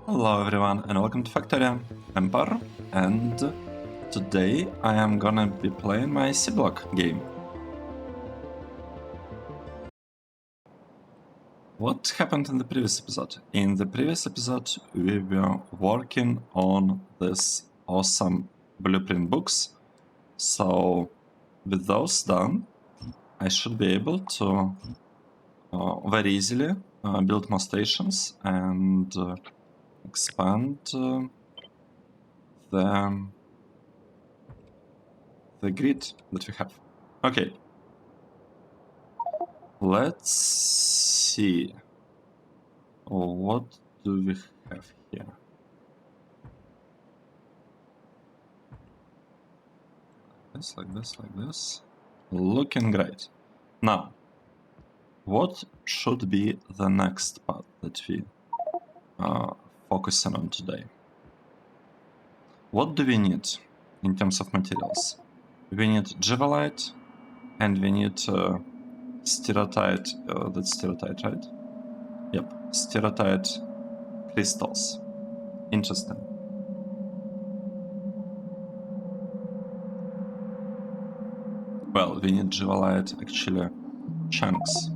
Hello everyone and welcome to Factorio Empire, and today I am gonna be playing my Seablock game. What happened in the previous episode? In the previous episode we were working on this awesome blueprint books, so with those done I should be able to very easily build more stations and expand the grid that we have. Okay. Let's see. What do we have here? This, like this, like this. Looking great. Now, what should be the next part that we are focusing on today? What do we need in terms of materials? We need Jivalite and we need stereotite. That's stereotite, right? Yep, stereotite crystals. Interesting. Well, we need Jivalite actually chunks.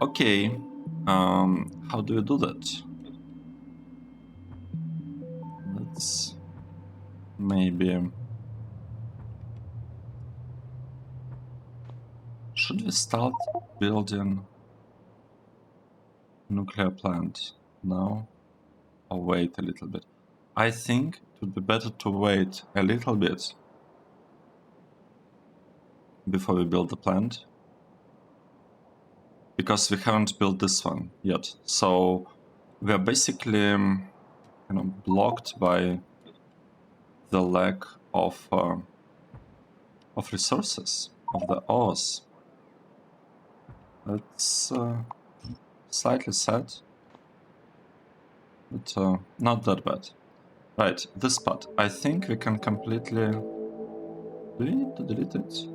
Okay, how do we do that? Let's maybe... Should we start building nuclear plant now or wait a little bit? I think it would be better to wait a little bit before we build the plant, because we haven't built this one yet. So we are basically blocked by the lack of resources, of the ores. That's slightly sad, but not that bad. Right, this part. I think we can completely... Do we need to delete it?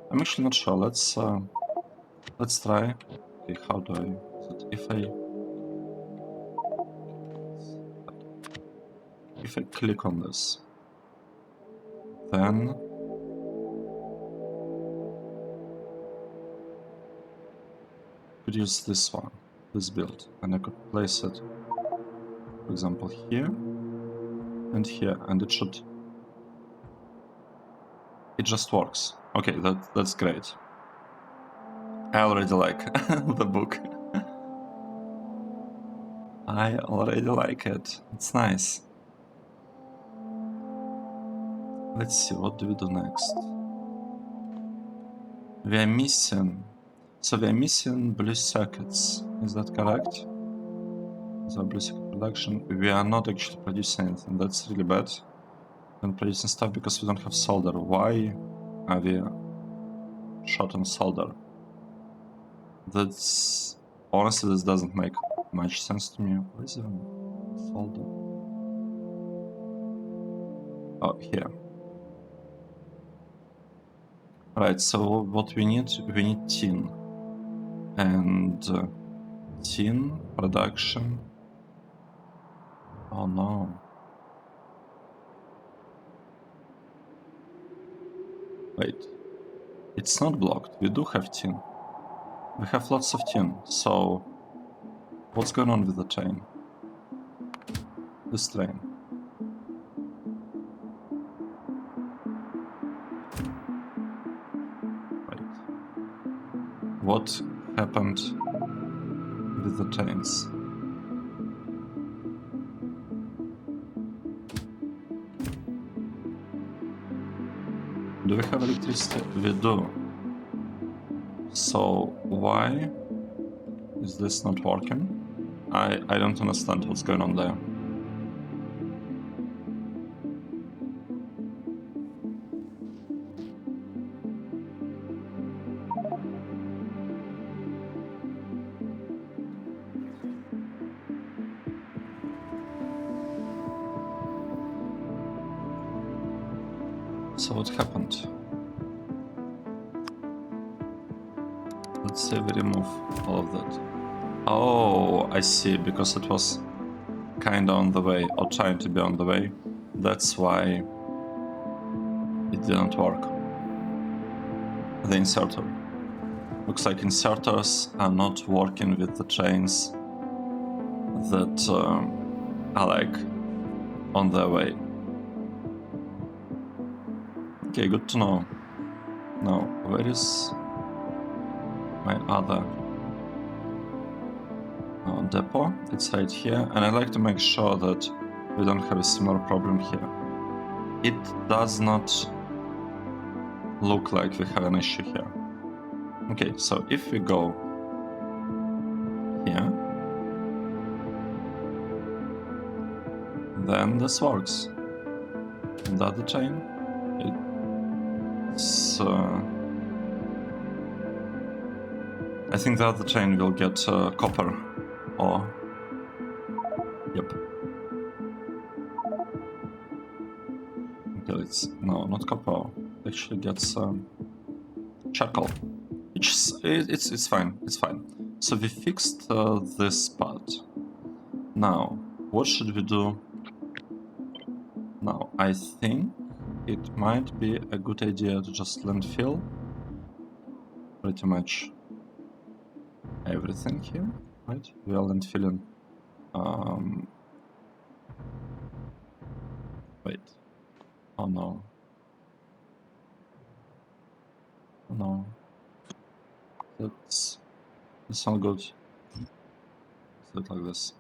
I'm actually not sure. Let's try. Okay, how do I... If I click on this, then could use this one, this build, and I could place it, for example, here and here, and it should... It just works. Okay, that's great. I already like the book. I already like it. It's nice. Let's see, what do we do next? We are missing... So we are missing blue circuits. Is that correct? So blue circuit production. We are not actually producing anything. That's really bad. We're not producing stuff because we don't have solder. Why are we short on solder? That's... Honestly, this doesn't make much sense to me. Where is even solder? Oh, here. Right, so what we need tin. And tin production... Oh no. Wait. It's not blocked. We do have tin. We have lots of tin, so... What's going on with the train? This train. Right. What happened with the trains? Do we have electricity? We do. So why is this not working? I don't understand what's going on there. So what happened? Let's say we remove all of that. Oh, I see, because it was kinda on the way, or trying to be on the way. That's why it didn't work. The inserter. Looks like inserters are not working with the trains that are like on their way. Okay, good to know. Now, where is my other depot? It's right here, and I'd like to make sure that we don't have a similar problem here. It does not look like we have an issue here. Okay, so if we go here, then this works. And the other chain, it's... I think the other chain will get copper, or... Yep. Okay, it's... No, not copper. It actually gets charcoal. It's fine, it's fine. So we fixed this part. Now, what should we do now? I think it might be a good idea to just landfill pretty much everything here, right? We are landfilling. Wait. Oh no. Oh no. That's not good. Let's do it like this.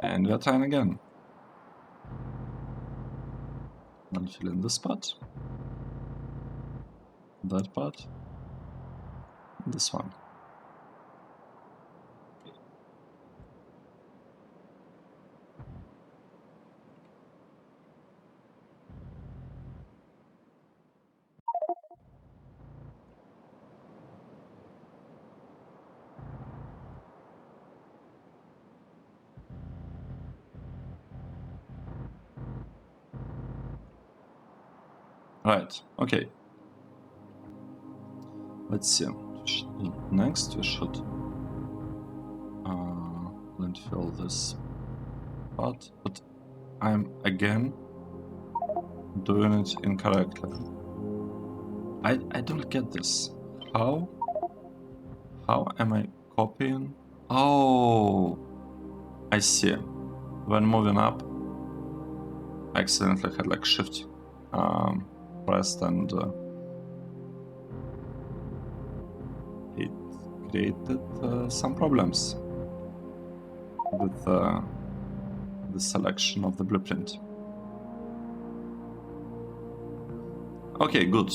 And we are trying again. Landfilling this part. That part. This one. Right, okay. Let's see. Next we should landfill this part, but I'm again doing it incorrectly. I don't get this. How am I copying? Oh, I see. When moving up, I accidentally had like shift pressed, and it created some problems with the selection of the blueprint. Okay, good.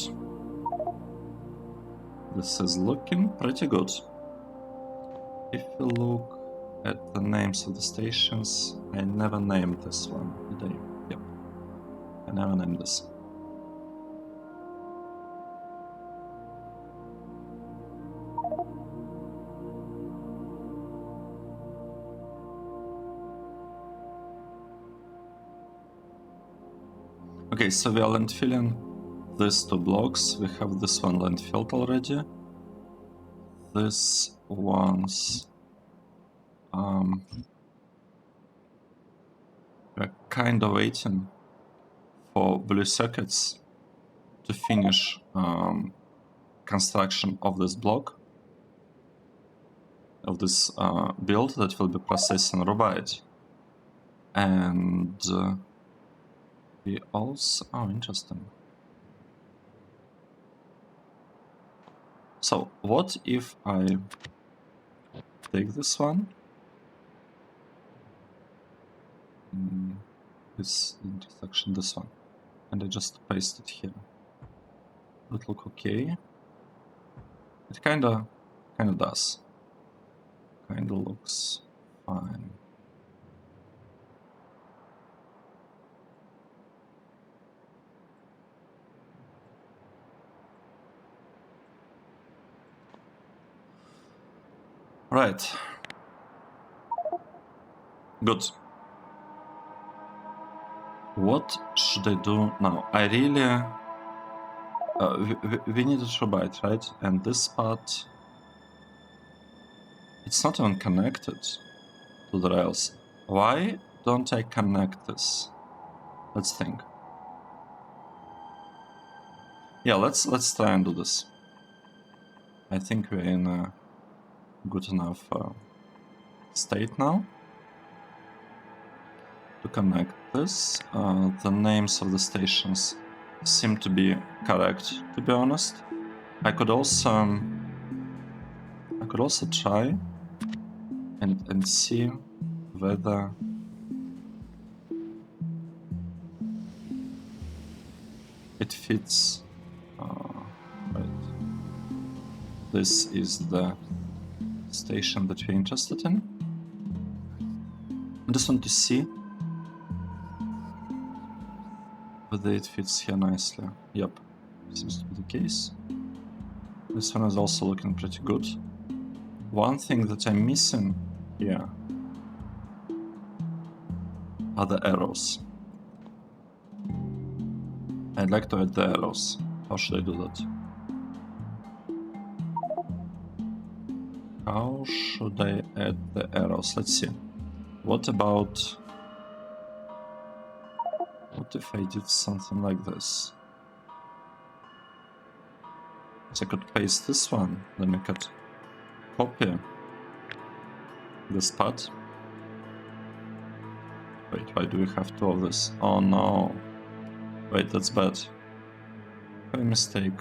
This is looking pretty good. If you look at the names of the stations, I never named this one, did I? Yep. I never named this. Okay, so we are landfilling these two blocks. We have this one landfilled already. This one's... we're kind of waiting for blue circuits to finish construction of this block, of this build that will be processed in Rubite. And we also... oh, interesting. So what if I take this one, this intersection, this one, and I just paste it here? Would it look okay? It kinda does. Kinda looks fine. Right. Good. What should I do now? I really we need a turbine, right? And this part, it's not even connected to the rails. Why don't I connect this? Let's think. Yeah, let's try and do this. I think we're in a good enough state now to connect this. The names of the stations seem to be correct, to be honest. I could also try and see whether it fits. Right. This is the station that we're interested in. I just want to see whether it fits here nicely. Yep, seems to be the case. This one is also looking pretty good. One thing that I'm missing here are the arrows. I'd like to add the arrows. How should I do that? How should I add the arrows? Let's see. What about... what if I did something like this? So I could paste this one, then I could copy this part. Wait, why do we have two of this? Oh no. Wait, that's bad. A mistake.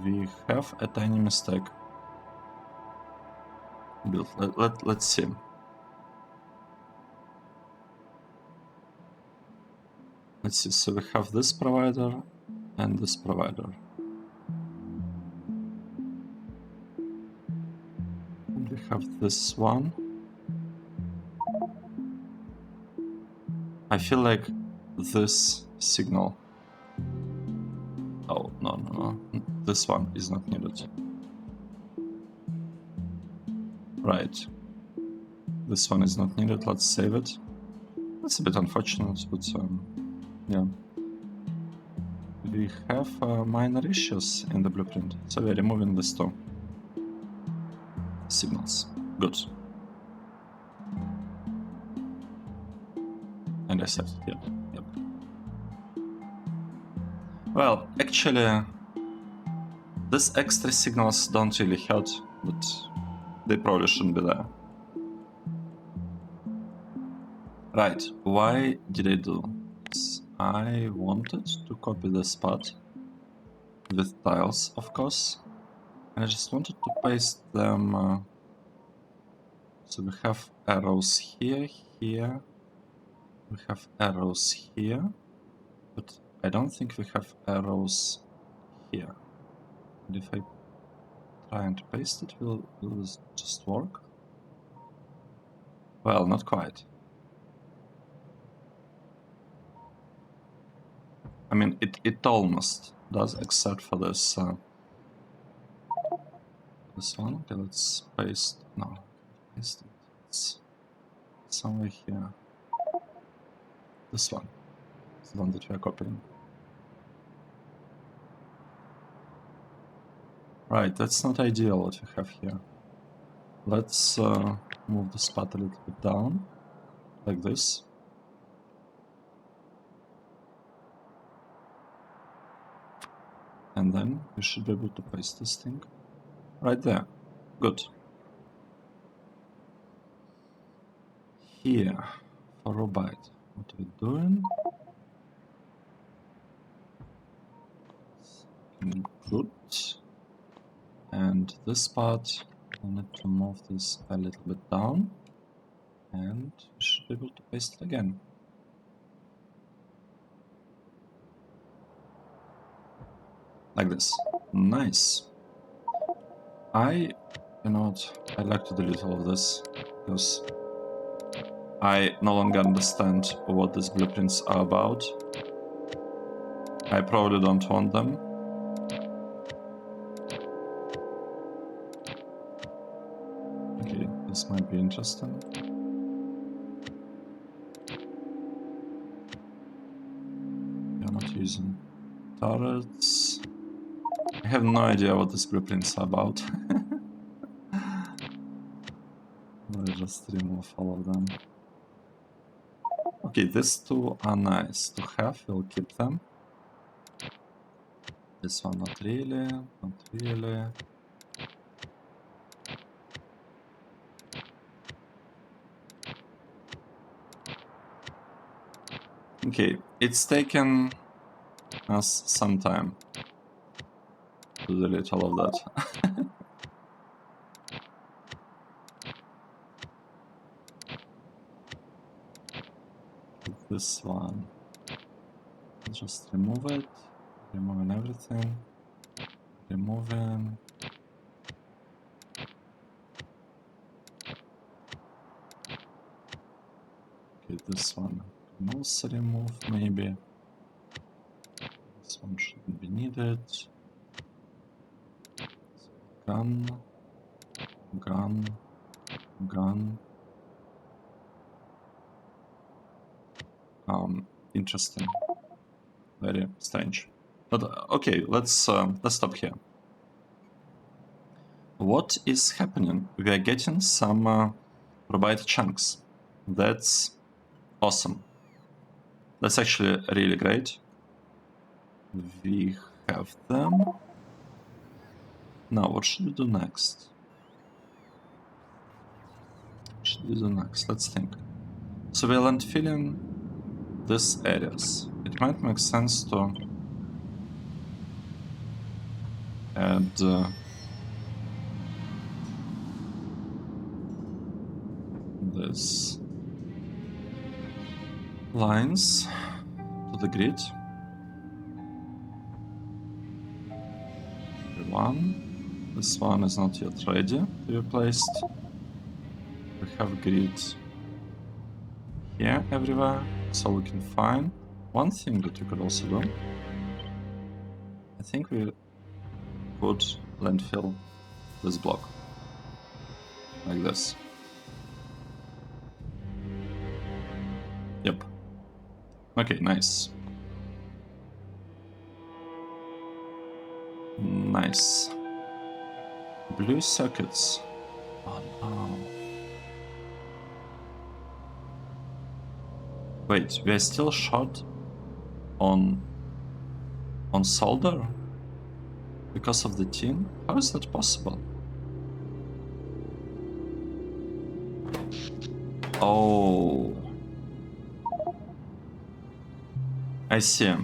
We have a tiny mistake. Let's see. Let's see, so we have this provider and this provider. And we have this one. I feel like this signal... oh, no. This one is not needed. Right. This one is not needed, let's save it. That's a bit unfortunate, but yeah. We have minor issues in the blueprint, so we're removing these two signals. Good. And I saved it, yep. Well, actually, these extra signals don't really hurt, but they probably shouldn't be there. Right, why did I do this? I wanted to copy this part with tiles, of course, and I just wanted to paste them. So we have arrows here, here, we have arrows here, but I don't think we have arrows here. And if I try and paste it, will this just work? Well, not quite. I mean, it almost does, except for this this one. Okay, let's paste. No, paste it. It's somewhere here. This one. It's the one that we are copying. Right, that's not ideal what we have here. Let's move the spot a little bit down, like this. And then we should be able to paste this thing right there. Good. Here, for Robite, what are we doing? Good. And this part, I need to move this a little bit down. And we should be able to paste it again. Like this. Nice. You know what, I like to delete all of this, because I no longer understand what these blueprints are about. I probably don't want them. Okay, this might be interesting. using turrets. I have no idea what these blueprints are about. I'll just remove all of them. Okay, these two are nice to have, we'll keep them. This one not really, not really. Okay, it's taken us some time to delete all of that. This one, just remove it, removing everything, removing. Okay, this one can also remove maybe. This one shouldn't be needed. Gun, gun, gun. Interesting. Very strange. But okay, let's stop here. What is happening? We are getting some robite chunks. That's awesome. That's actually really great. We have them. Now, what should we do next? What should we do next? Let's think. So we're landfilling these areas. It might make sense to add these lines to the grid. One. This one is not yet ready to be placed. We have grid here everywhere, so we can find one thing that we could also do. I think we could landfill this block like this. Yep. Okay, nice. Nice. Blue circuits. Oh no. Wait, we are still short on solder because of the tin? How is that possible? Oh, I see.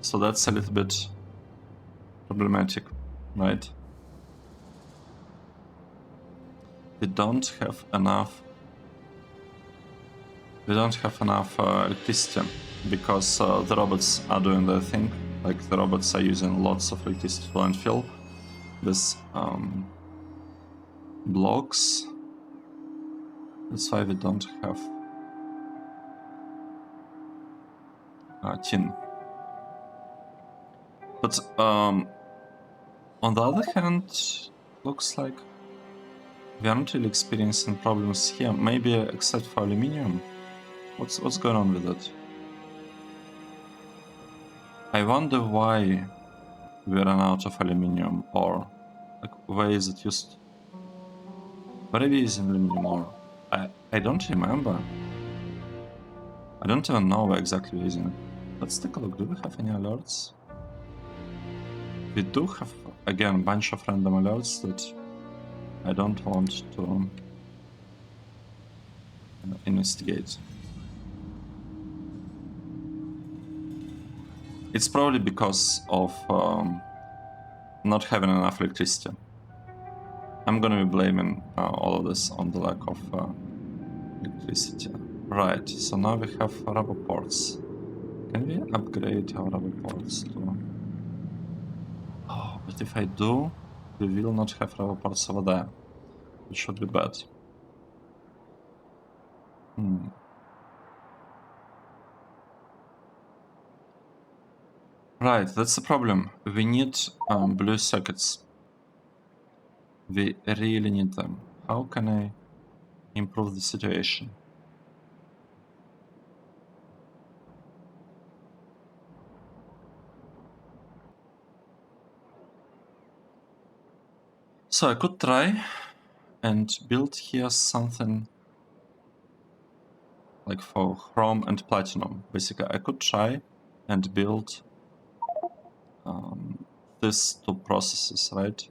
So that's a little bit problematic, right? We don't have enough. We don't have enough electricity because the robots are doing their thing. Like the robots are using lots of electricity to landfill these blocks. That's why we don't have tin. But on the other hand, looks like we aren't really experiencing problems here. Maybe except for aluminium. What's going on with it? I wonder why we ran out of aluminium, or like where is it used? Where are we using aluminium ore? I don't remember. I don't even know where exactly we're using it. Let's take a look. Do we have any alerts? We do have, again, a bunch of random alerts that I don't want to investigate. It's probably because of not having enough electricity. I'm gonna be blaming all of this on the lack of electricity. Right, so now we have rubber ports. Can we upgrade our rubber ports to... Oh, but if I do, we will not have rubber ports over there, which should be bad. Right, that's the problem. We need blue circuits. We really need them. How can I improve the situation? So I could try and build here something like for chrome and platinum. Basically, I could try and build these two processes, right?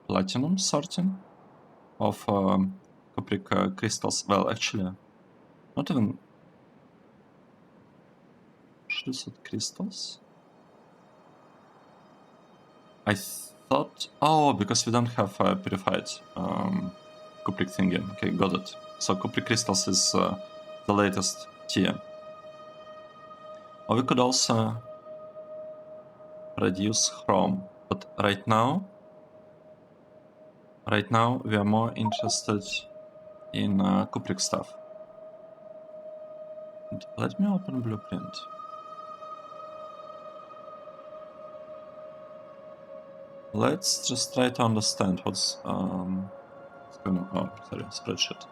Platinum sorting of CUPRIC crystals. Well, actually, not even. Should I say crystals? I thought. Oh, because we don't have purified CUPRIC thingy. Okay, got it. So CUPRIC crystals is the latest tier. Or we could also produce chrome, but right now we are more interested in CUPRIC stuff. And let me open blueprint. Let's just try to understand what's going on. Oh, sorry, spreadsheet.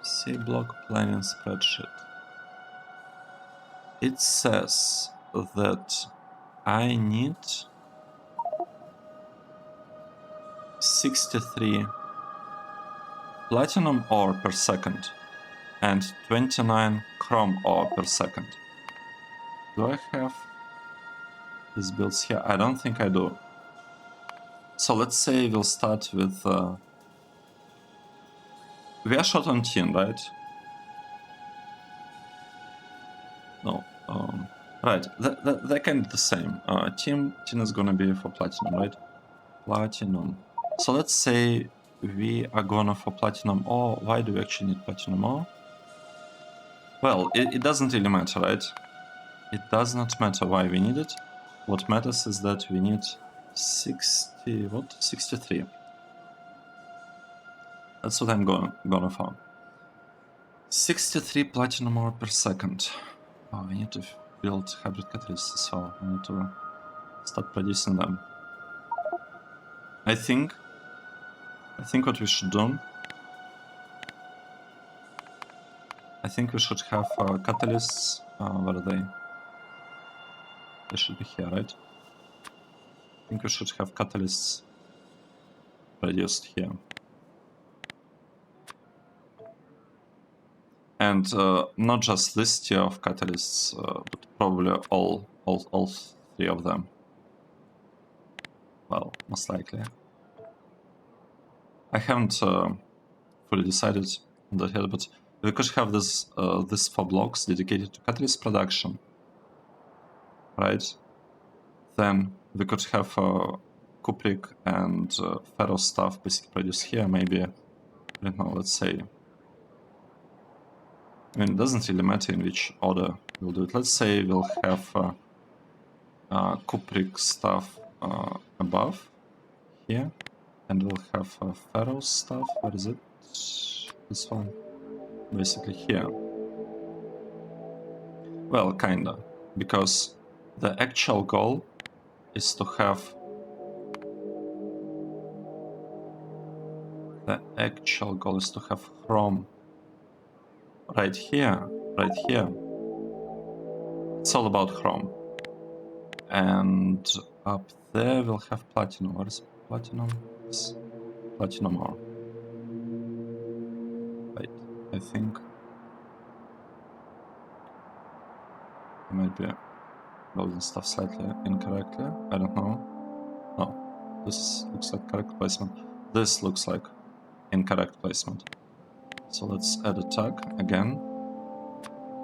Seablock planning spreadsheet. It says that I need 63 platinum ore per second and 29 chrome ore per second. Do I have these builds here? I don't think I do. So let's say we'll start with... we are short on tin, right? No. Right, they're kind of the same. Tin is gonna be for platinum, right? Platinum. So let's say we are gonna for platinum ore. Why do we actually need platinum ore? Well, it doesn't really matter, right? It does not matter why we need it. What matters is that we need 63. That's what I'm gonna farm. 63 platinum ore per second. Oh, we need to build hybrid catalysts as well. I need to start producing them. I think what we should do. I think we should have catalysts. Where are they? They should be here, right? I think we should have catalysts produced here. And not just this tier of catalysts, but probably all three of them. Well, most likely. I haven't fully decided on that yet, but we could have this these 4 blocks dedicated to catalyst production, right? Then we could have CUPRIC and ferro stuff basically produced here. Maybe, I don't know, let's say. I mean, it doesn't really matter in which order we'll do it. Let's say we'll have CUPRIC stuff above here, and we'll have ferro stuff. Where is it? This one, basically here. Well, kinda, because the actual goal is to have chrome right here. It's all about chrome. And up there we'll have platinum. What is platinum? It's platinum ore. Wait, I think I might be loading stuff slightly incorrectly. I don't know. No, this looks like correct placement. This looks like incorrect placement. So let's add a tag again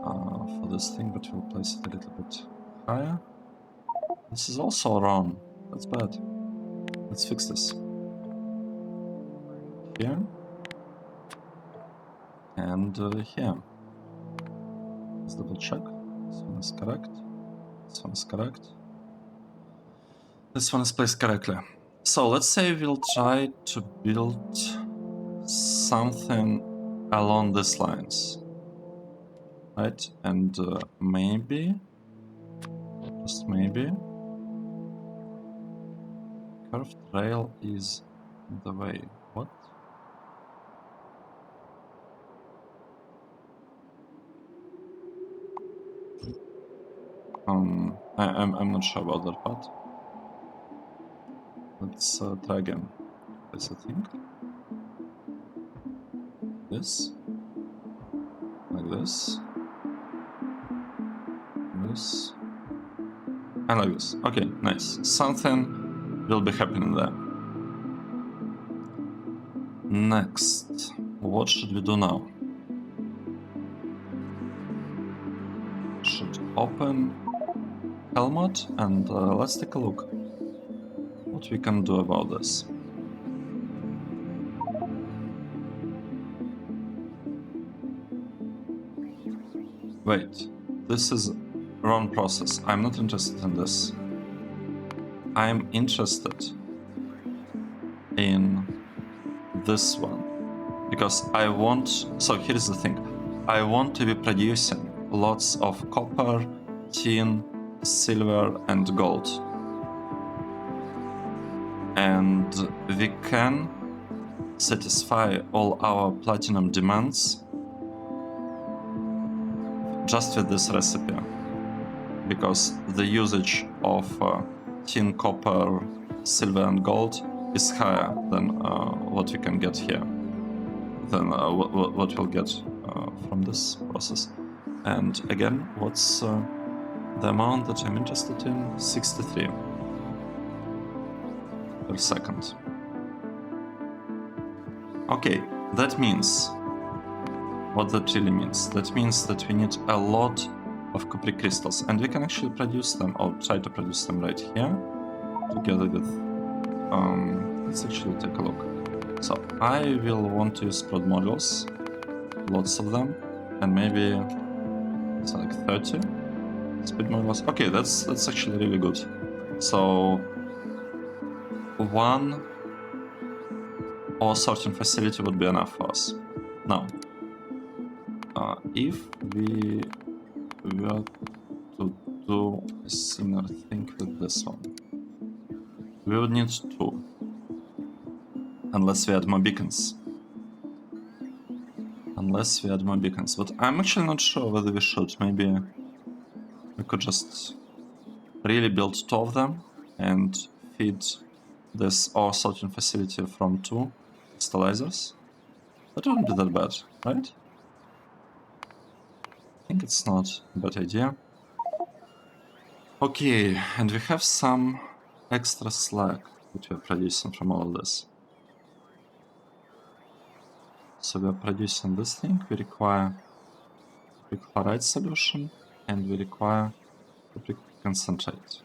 for this thing, but we'll place it a little bit higher. This is also wrong. That's bad. Let's fix this. Here. And here. Let's double check. This one is correct. This one is correct. This one is placed correctly. So let's say we'll try to build something along these lines. Right? And maybe, just maybe, curved rail is in the way. What? I'm not sure about that part. Let's try again. This, I think. This. Like this. This. And like this. Okay, nice. Something will be happening there. Next. What should we do now? Should open Helmut and let's take a look what we can do about this. Wait, this is wrong process. I'm not interested in this. I'm interested in this one because I want. So here's the thing. I want to be producing lots of copper, tin, silver, and gold. And we can satisfy all our platinum demands just with this recipe. Because the usage of tin, copper, silver, and gold is higher than what we can get here, than what we'll get from this process. And again, what's the amount that I'm interested in? 63 per second. Okay, that means, what that really means? That means that we need a lot of CUPRIC crystals, and we can actually produce them, or try to produce them right here, together with, let's actually take a look. So I will want to use prod modules, lots of them, and maybe it's like 30 speed modules. Okay, that's actually really good. So one ore sorting facility would be enough for us. Now, if we were to do a similar thing with this one, we would need 2, unless we add more beacons. But I'm actually not sure whether we should. Maybe we could just really build 2 of them and feed this ore sorting facility from 2 crystallizers. That wouldn't be that bad, right? I think it's not a bad idea. Okay, and we have some extra slag that we are producing from all of this. So we are producing this thing. We require CUPRIC chloride solution, and we require CUPRIC concentrate.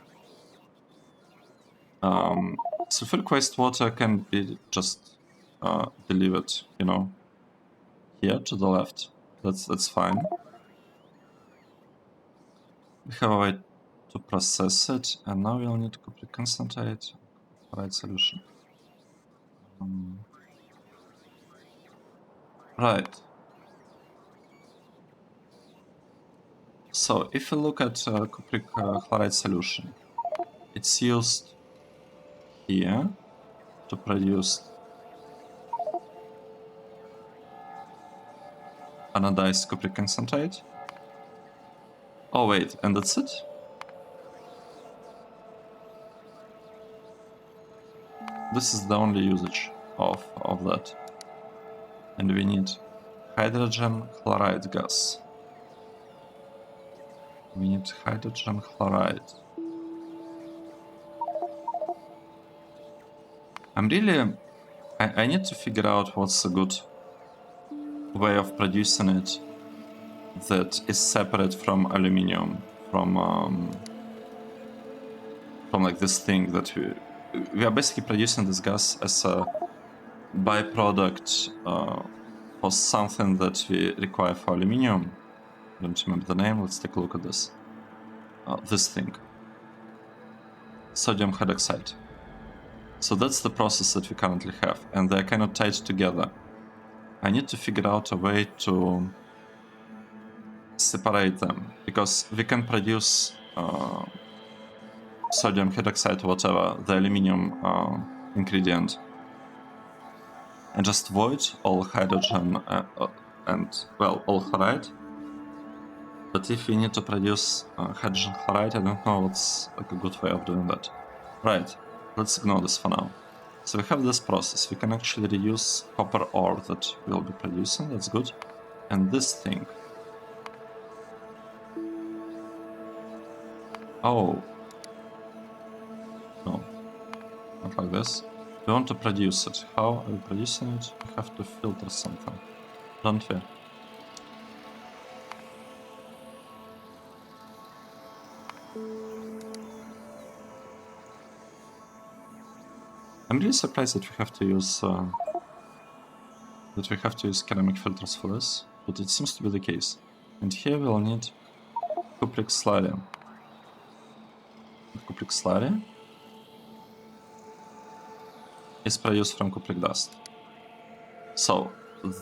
Sulfuric wastewater can be just delivered, you know, here to the left. That's fine. We have a way to process it, and now we'll need CUPRIC concentrate, chloride solution. Right. So if you look at CUPRIC chloride solution, it's used here to produce anodized CUPRIC concentrate. Oh wait, and that's it? This is the only usage of that. And we need hydrogen chloride gas. We need hydrogen chloride. I need to figure out what's a good way of producing it that is separate from aluminium, from like this thing that we are basically producing this gas as a byproduct for something that we require for aluminium. I don't remember the name. Let's take a look at this. This thing, sodium hydroxide. So that's the process that we currently have, and they're kind of tied together. I need to figure out a way to separate them, because we can produce sodium hydroxide, whatever, the aluminium ingredient, and just void all hydrogen and, well, all chloride. But if we need to produce hydrogen chloride, I don't know what's like a good way of doing that. Right. let's ignore this for now. So we have this process. We can actually reuse copper ore that we'll be producing. That's good. And this thing. Oh. No. Not like this. We want to produce it. How are we producing it? We have to filter something. Don't we? I'm really surprised that we have to use ceramic filters for this, but it seems to be the case. And here we'll need CUPRIC slurry. CUPRIC slurry is produced from CUPRIC dust. So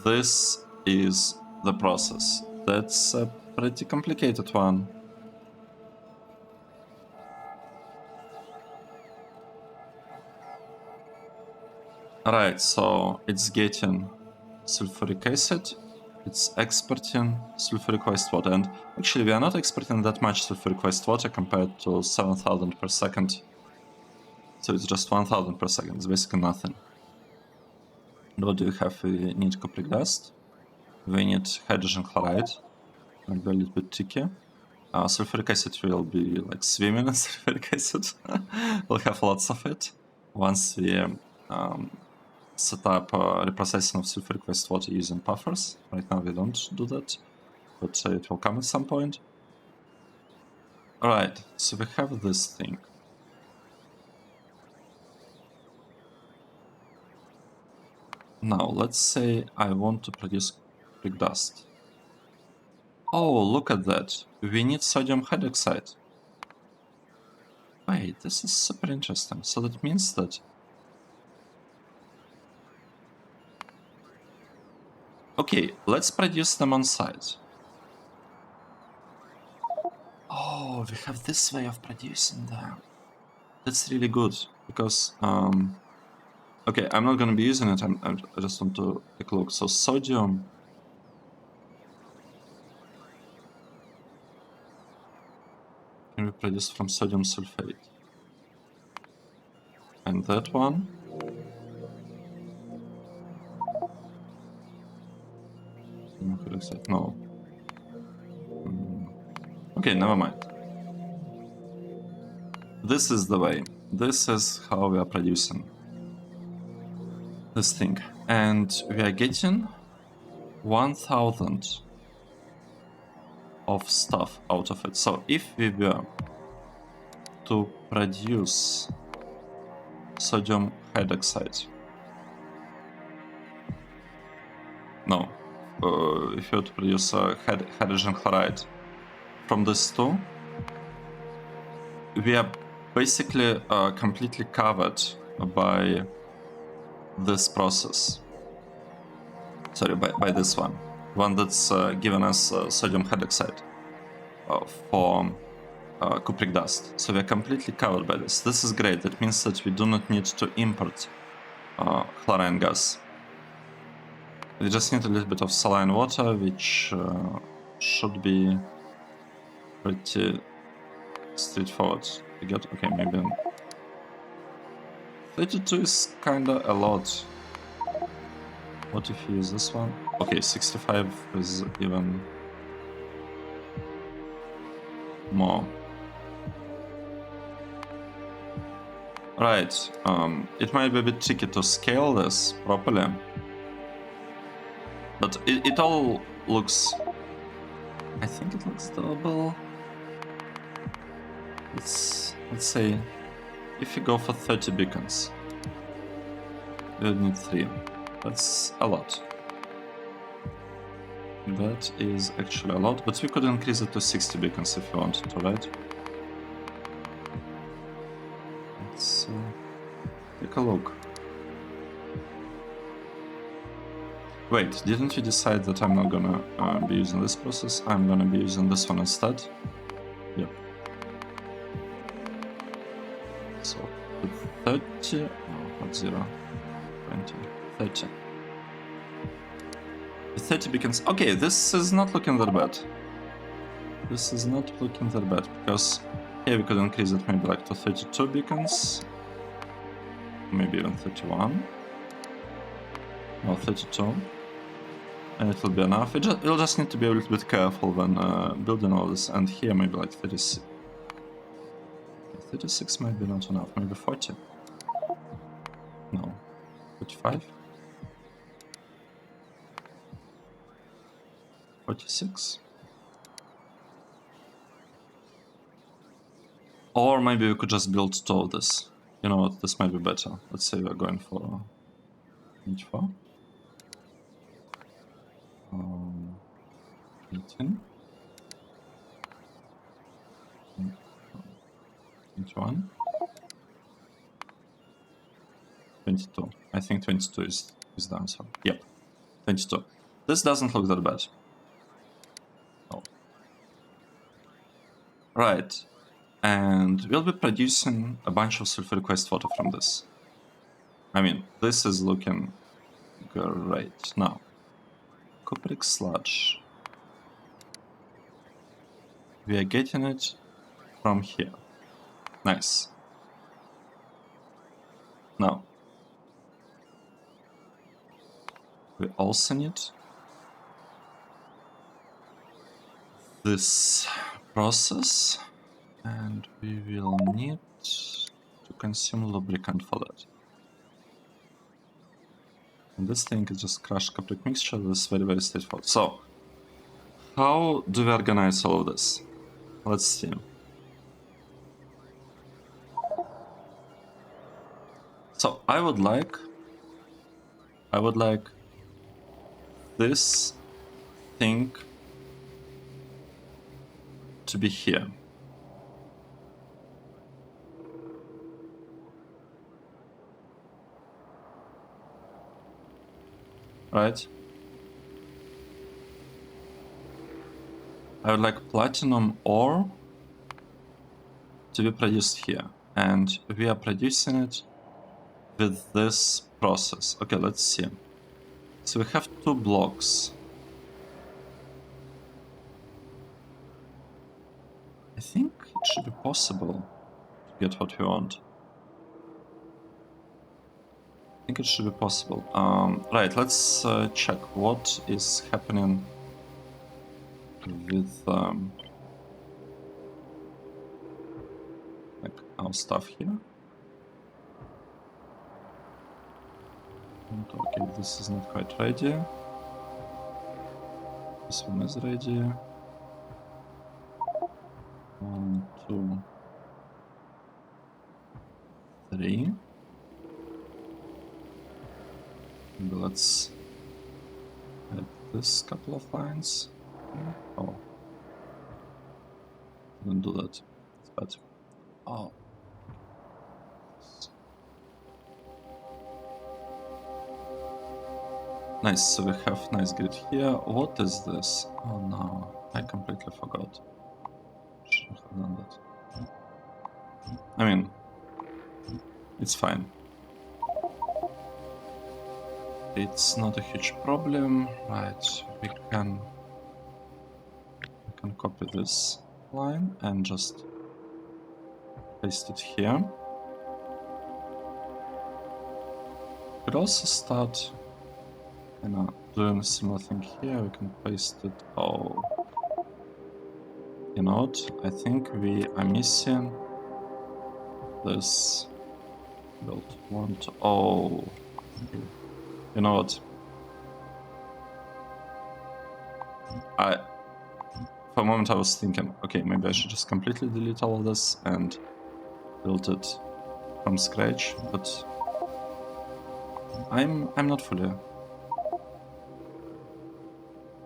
this is the process. That's a pretty complicated one. Alright, so it's getting sulfuric acid, it's exporting sulfuric wastewater, and actually we are not exporting that much sulfuric wastewater compared to 7,000 per second. So it's just 1,000 per second, it's basically nothing. And what do we have? We need CUPRIC dust, we need hydrogen chloride, might be a little bit tricky. Sulfuric acid will be like swimming in sulfuric acid. We'll have lots of it once we set up reprocessing of sulfuric wastewater using buffers. Right now we don't do that, but it will come at some point. Alright, so we have this thing. Now, let's say I want to produce CUPRIC dust. Oh, look at that. We need sodium hydroxide. Wait, this is super interesting. So that means that... Okay, let's produce them on site. Oh, we have this way of producing them. That's really good, because... okay, I'm not gonna be using it, I just want to take a look. So sodium... can be produced from sodium sulfate. And that one... no. Okay, never mind. This is the way. This is how we are producing this thing. And we are getting 1,000 of stuff out of it. So if we were to produce sodium hydroxide... no. If you were to produce hydrogen chloride from this two, we are basically completely covered by this process. Sorry, by this one that's given us sodium hydroxide for CUPRIC dust. So we are completely covered by this. This is great. That means that we do not need to import chlorine gas. We just need a little bit of saline water, which should be pretty straightforward to get. Okay, maybe 32 is kinda a lot. What if you use this one? Okay, 65 is even more. Right, it might be a bit tricky to scale this properly. But it all looks... I think it looks doable. Let's say if you go for 30 beacons, you'll need 3. That's a lot. That is actually a lot, but we could increase it to 60 beacons if you wanted to, right? Let's take a look. Wait, didn't you decide that I'm not gonna be using this process? I'm gonna be using this one instead? Yep. So, 30, oh, not 0, 20, 30. 30 beacons. Okay, this is not looking that bad. This is not looking that bad, because here we could increase it maybe like to 32 beacons. maybe even 31. No, 32. And it will be enough. You'll just need to be a little bit careful when building all this. And here maybe like 36. 36 might be not enough. Maybe 40. No. 45. 46. Or maybe we could just build two of this. You know what? This might be better. Let's say we're going for each 4. 18. 21. 22. I think 22 is the answer. Yep. 22. This doesn't look that bad. Oh. Right. And we'll be producing a bunch of sulfuric waste water from this. I mean, this is looking great. Now, CUPRIC sludge. We are getting it from here. Nice. Now, we also need this process, and we will need to consume lubricant for that. And this thing is just crushed CUPRIC mixture. This is very, very straightforward. So, how do we organize all of this? Let's see. So I would like this thing to be here. Right? I would like platinum ore to be produced here, and we are producing it with this process. Okay, let's see. So we have 2 blocks. I think it should be possible to get what we want. I think it should be possible. Right, let's check what is happening with like our stuff here. And okay, this is not quite ready. This one is ready. 1, 2, 3. Maybe let's add this couple of lines. Oh, didn't do that. It's bad. Oh. Nice, so we have nice grid here. What is this? Oh no, I completely forgot. Shouldn't have done that. I mean, it's fine. It's not a huge problem. Right, we can copy this line and just paste it here. Could also start doing a similar thing here. We can paste it. Oh, you know what? I think we are missing this build. Oh, you know what? For a moment I was thinking, okay, maybe I should just completely delete all of this and build it from scratch, but I'm not fully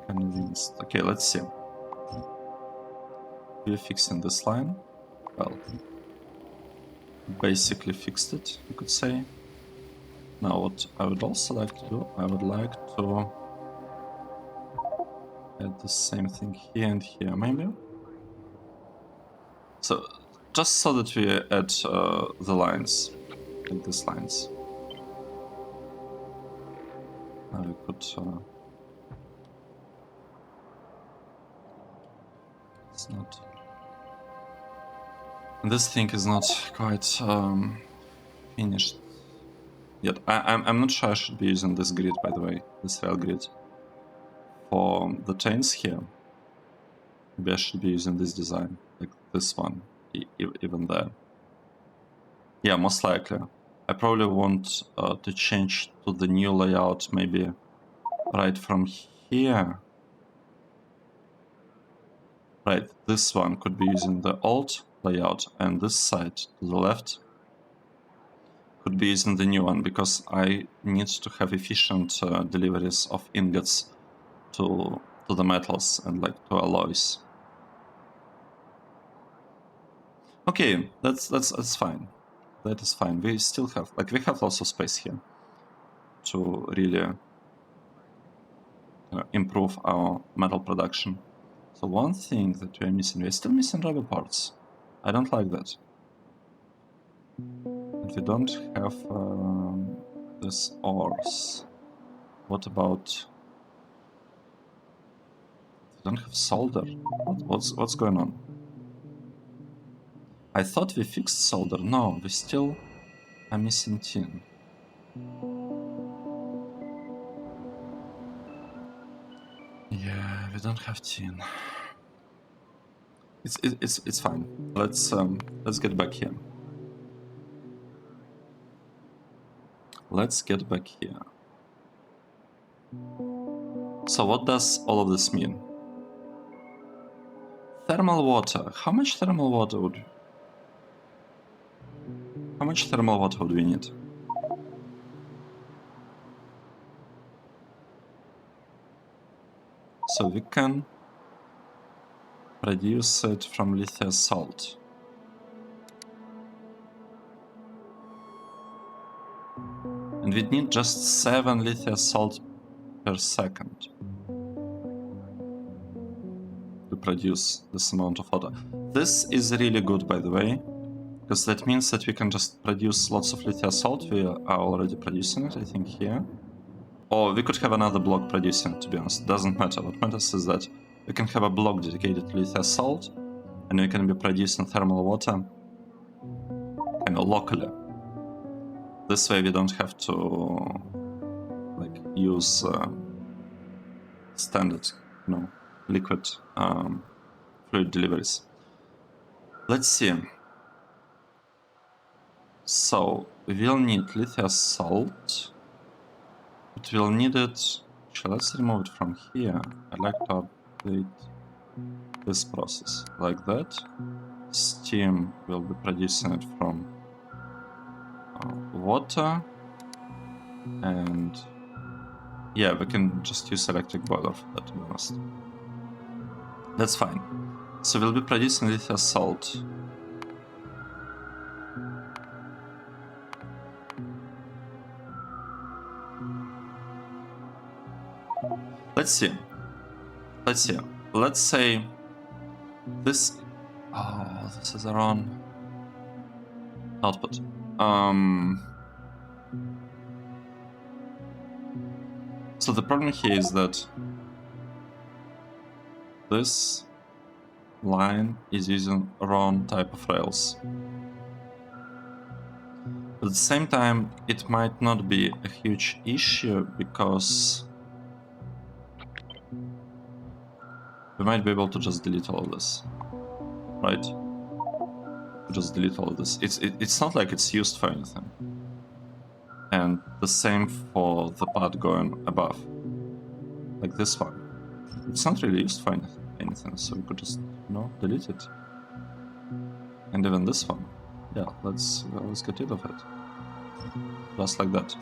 convinced. Okay, let's see. We're fixing this line. Well, basically fixed it, you could say. Now what I would also like to do, I would like to add the same thing here and here, maybe. So, just so that we add the lines, like these lines. Now we could... it's not... This thing is not quite finished yet. I'm not sure I should be using this grid, by the way, this rail grid. For the chains here, maybe I should be using this design, like this one, even there. Yeah, most likely. I probably want to change to the new layout, maybe right from here. Right, this one could be using the old layout, and this side to the left could be using the new one, because I need to have efficient deliveries of ingots to the metals and like to alloys. Okay, that's fine. That is fine. We still have we have lots of space here to really improve our metal production. So one thing that we're missing, we're still missing rubber parts. I don't like that. And we don't have this ores. What about? We don't have solder. What's going on? I thought we fixed solder. No, we still are missing tin. Yeah, we don't have tin. It's fine. Let's get back here. Let's get back here. So what does all of this mean? Thermal water. How much thermal water would we need? So we can produce it from lithium salt. And we need just 7 lithium salt per second to produce this amount of water. This is really good, by the way, because that means that we can just produce lots of lithium salt. We are already producing it, I think, here. Or we could have another block producing it, to be honest. Doesn't matter. What matters is that we can have a block dedicated to lithium salt, and we can be producing thermal water kind of locally. This way we don't have to use standard, liquid fluid deliveries. Let's see. So we will need lithium salt. But we'll need it. Actually, let's remove it from here. I'd like to update this process like that. Steam will be producing it from water, and yeah, we can just use electric boiler for that, to be honest. That's fine. So we'll be producing lithium salt. Let's see. Let's say this. Oh, this is the wrong output. So the problem here is that this line is using wrong type of rails. But at the same time, it might not be a huge issue because we might be able to just delete all of this, right? Just delete all of this. It's not like it's used for anything. And the same for the part going above, like this one. It's not really used for anything, so we could just, delete it. And even this one. Yeah, let's get rid of it. Just like that.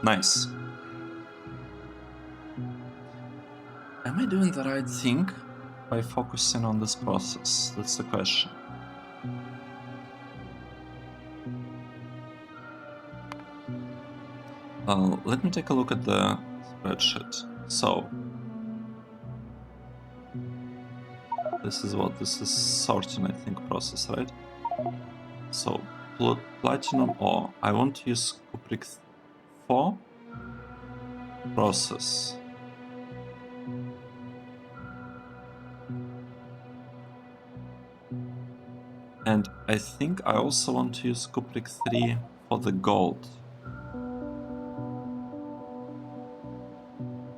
Nice. Am I doing the right thing by focusing on this process? That's the question. Let me take a look at the spreadsheet. So, this is sorting, I think, process, right? So, platinum ore. I want to use CUPRIC 4 process. And I think I also want to use CUPRIC 3 for the gold.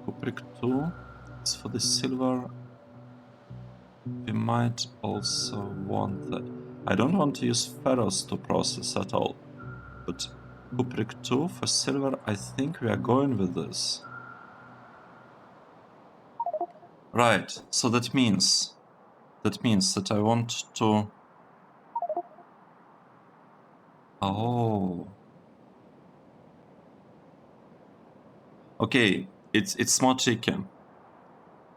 CUPRIC 2 is for the silver. We might also want that. I don't want to use ferrous to process at all, but CUPRIC 2 for silver, I think we are going with this. Right, so that means that I want to... Oh. Okay, it's more tricky.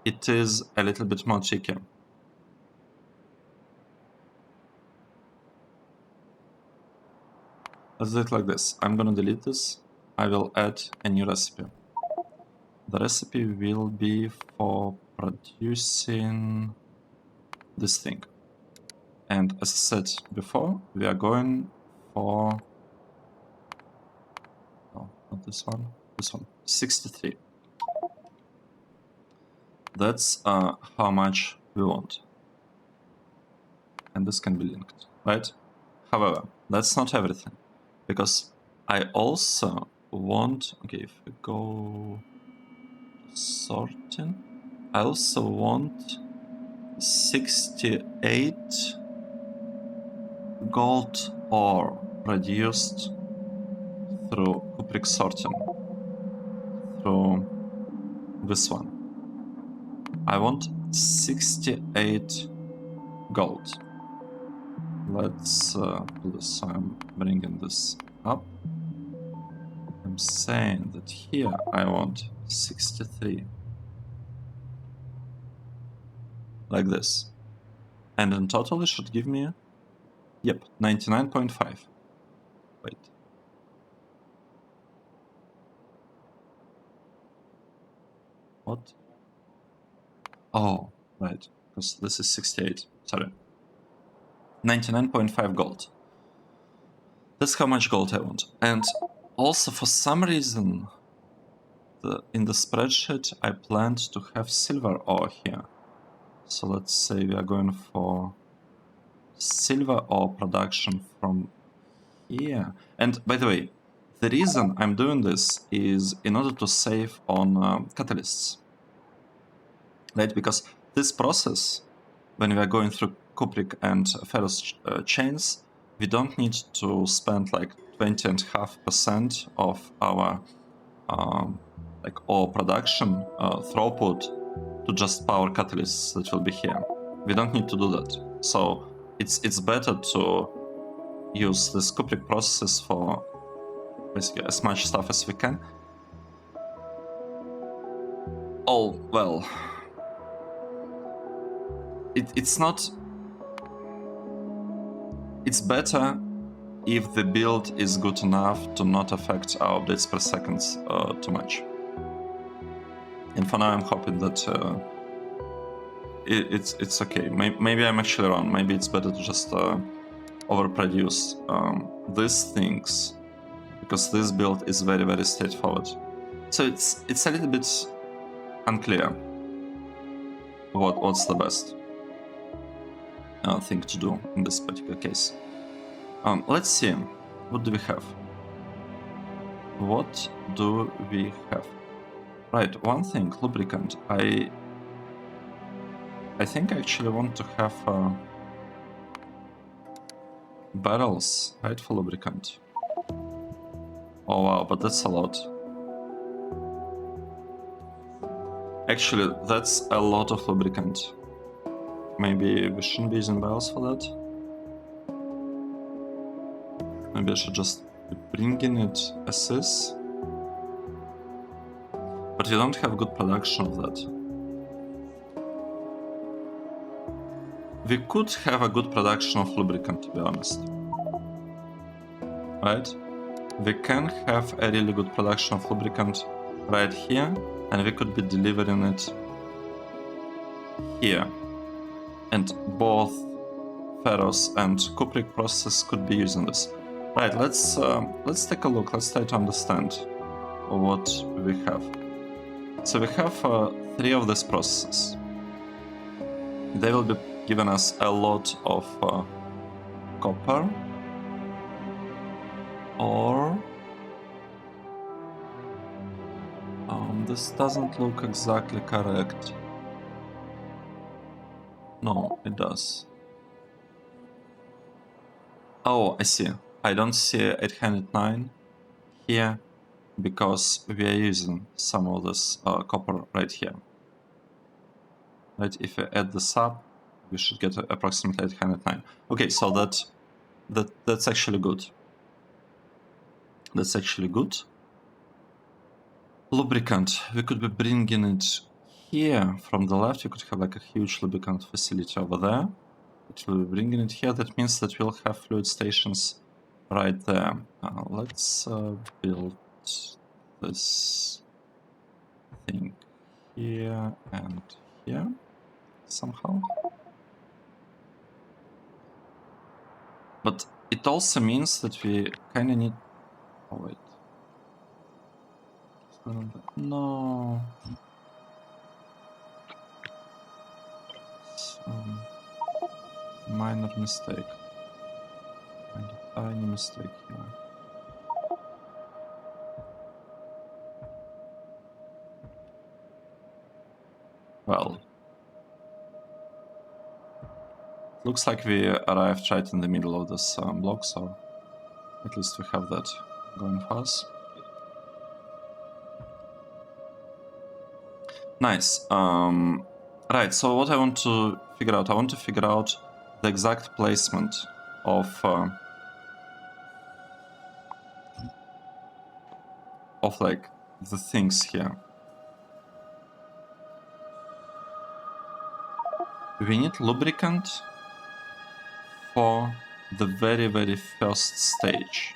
It is a little bit more tricky. Let's do it like this. I'm gonna delete this. I will add a new recipe. The recipe will be for producing this thing. And as I said before, we are going for... No, not this one. This one. 63. That's how much we want. And this can be linked, right? However, that's not everything. Because I also want... Okay, if we go... sorting, I also want 68 gold ore produced through CUPRIC sorting, through this one. I want 68 gold. Let's do this. So I'm bringing this up. I'm saying that here I want 63. Like this. And in total it should give me, yep, 99.5. Wait. What? Oh, right, because this is 68, sorry. 99.5 gold. That's how much gold I want. And also for some reason, in the spreadsheet, I planned to have silver ore here. So let's say we are going for silver ore production from here. And by the way, the reason I'm doing this is in order to save on catalysts. Right? Because this process, when we are going through CUPRIC and ferrous chains, we don't need to spend like 20.5% of our like ore production throughput to just power catalysts that will be here. We don't need to do that. So it's better to use this CUPRIC process for basically as much stuff as we can. Oh, well, it's not... It's better if the build is good enough to not affect our updates per second too much. And for now I'm hoping that it's okay. Maybe I'm actually wrong. Maybe it's better to just overproduce these things, because this build is very, very straightforward. So it's a little bit unclear what's the best thing to do in this particular case. Let's see. What do we have? What do we have? Right, one thing, lubricant. I think I actually want to have barrels, right, for lubricant. Oh wow, but that's a lot. Actually, that's a lot of lubricant. Maybe we shouldn't be using barrels for that. Maybe I should just be bringing it as is. But we don't have good production of that. We could have a good production of lubricant, to be honest. Right? We can have a really good production of lubricant right here, and we could be delivering it here. And both ferrous and CUPRIC process could be using this. Right, let's take a look. Let's try to understand what we have. So we have 3 of these processes. They will be giving us a lot of copper, or this doesn't look exactly correct. No, it does. Oh, I see. I don't see 809 here because we are using some of this copper right here. Right, if we add this up, we should get approximately 809. Okay, so that's actually good. That's actually good. Lubricant, we could be bringing it here from the left. You could have like a huge lubricant facility over there. But we'll be bringing it here. That means that we'll have fluid stations right there. Let's build this thing here and here somehow. But it also means that we kind of need... Oh, wait. No. Minor mistake. And a tiny mistake here. Well. Looks like we arrived right in the middle of this block, so at least we have that going for us. Nice. Right, so what I want to figure out, the exact placement of like the things here. We need lubricant for the very first stage.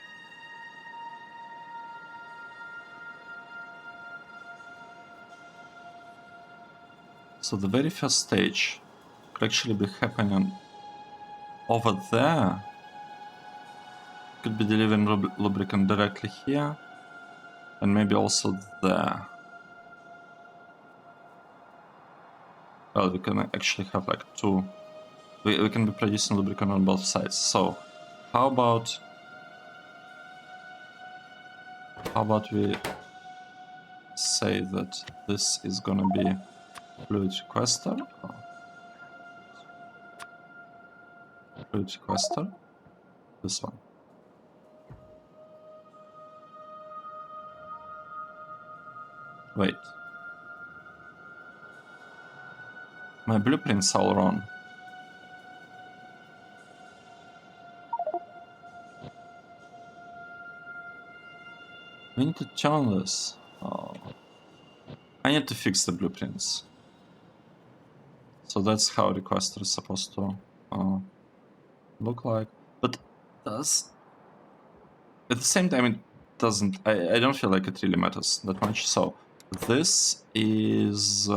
So the very first stage could actually be happening over there. Could be delivering lubricant directly here, and maybe also there. Well, we can actually have like two. We can be producing lubricant on both sides. So how about we say that this is gonna be fluid requester? Fluid requester. This one. Wait. My blueprints are all wrong. We need to turn this. Oh. I need to fix the blueprints. So that's how requester is supposed to look like. But does... At the same time, it doesn't... I don't feel like it really matters that much. So this is...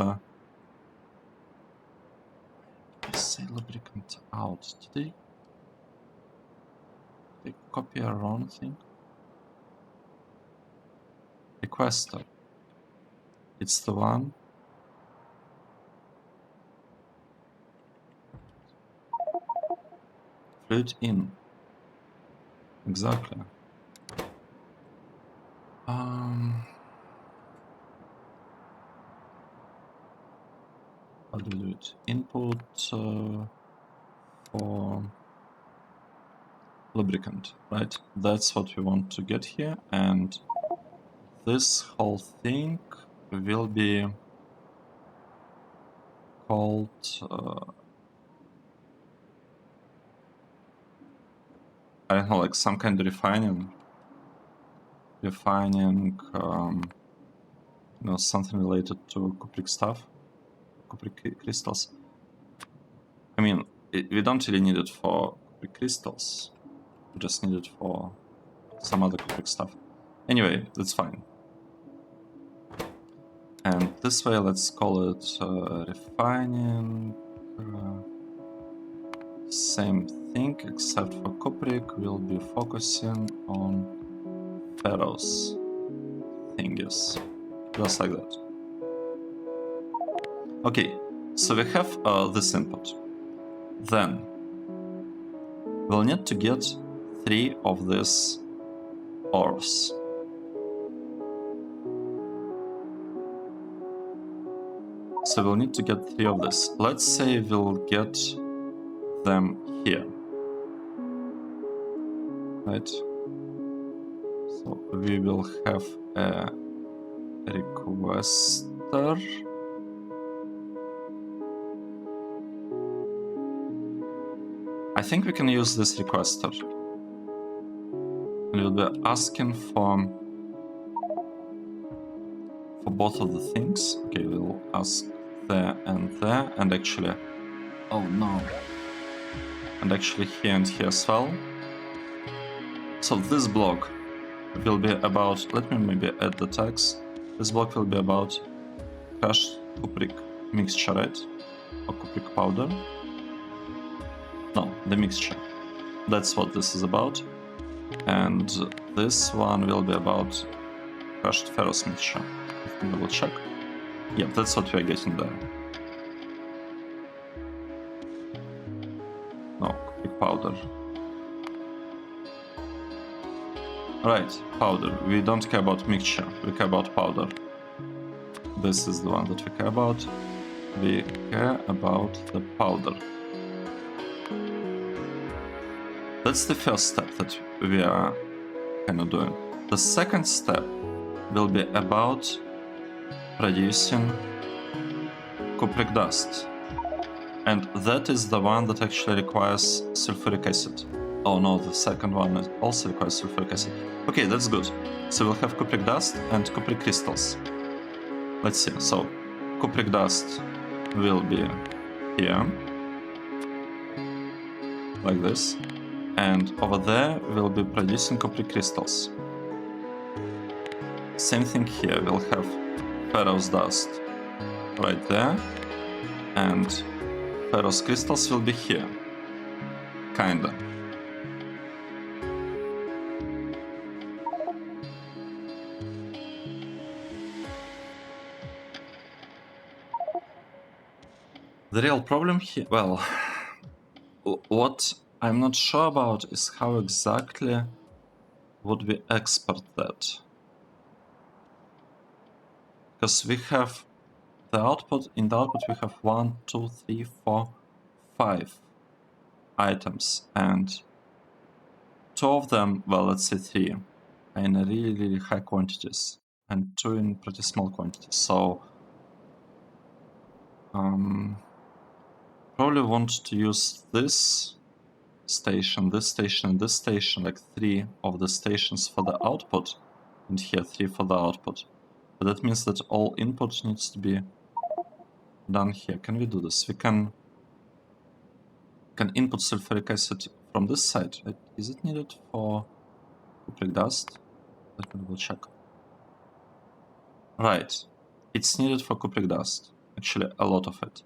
say lubricant out. Did they copy a wrong thing? Requester. It's the one. Fluid in. Exactly. How do we do it? Input for lubricant, right? That's what we want to get here, and this whole thing will be called I don't know, like some kind of refining, you know, something related to CUPRIC stuff, CUPRIC crystals. I mean, we don't really need it for CUPRIC crystals, we just need it for some other CUPRIC stuff. Anyway, that's fine. And this way, let's call it refining. Same thing, except for CUPRIC, we'll be focusing on ferrous thingies, just like that. Okay, so we have this input. Then we'll need to get 3 of these ores. So we'll need to get 3 of this. Let's say we'll get them here. Right? So we will have a requester. I think we can use this requester. And we'll be asking for both of the things. Okay, we'll ask there, and actually... Oh no. And actually here and here as well. So this block will be about... Let me maybe add the tags. This block will be about crushed CUPRIC mixture, right? Or CUPRIC powder. No, the mixture. That's what this is about. And this one will be about crushed ferrous mixture. Let me double check. Yeah, that's what we are getting there. No, CUPRIC powder. Right, powder. We don't care about mixture, we care about powder. This is the one that we care about. We care about the powder. That's the first step that we are kind of doing. The second step will be about producing cupric dust. And that is the one that actually requires sulfuric acid. Oh no, the second one also requires sulfuric acid. Okay, that's good. So we'll have cupric dust and cupric crystals. Let's see. So cupric dust will be here, like this. And over there we'll be producing cupric crystals. Same thing here, we'll have ferrous dust right there, and ferrous crystals will be here. Kinda. The real problem here, well, what I'm not sure about is how exactly would we export that. Because we have the output, in the output we have 1, 2, 3, 4, 5 items, and 2 of them, well, let's say 3, are in really, really high quantities, and 2 in pretty small quantities. So probably want to use this station, this station, and this station, like 3 of the stations for the output, and here 3 for the output. But that means that all input needs to be done here. Can we do this? We can input sulfuric acid from this side. Is it needed for cupric dust? Let me double check. Right, it's needed for cupric dust. Actually, a lot of it.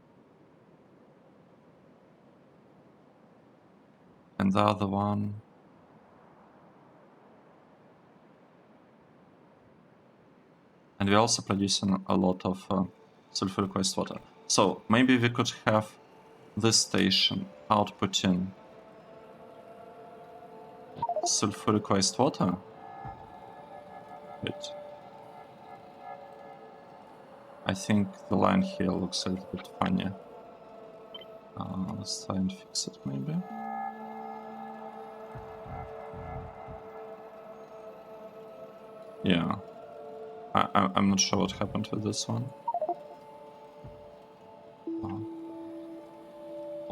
And the other one... And we're also producing a lot of sulfuric wastewater. So maybe we could have this station outputting sulfuric wastewater. Wait. I think the line here looks a little bit funny. Let's try and fix it maybe. Yeah. I'm not sure what happened with this one.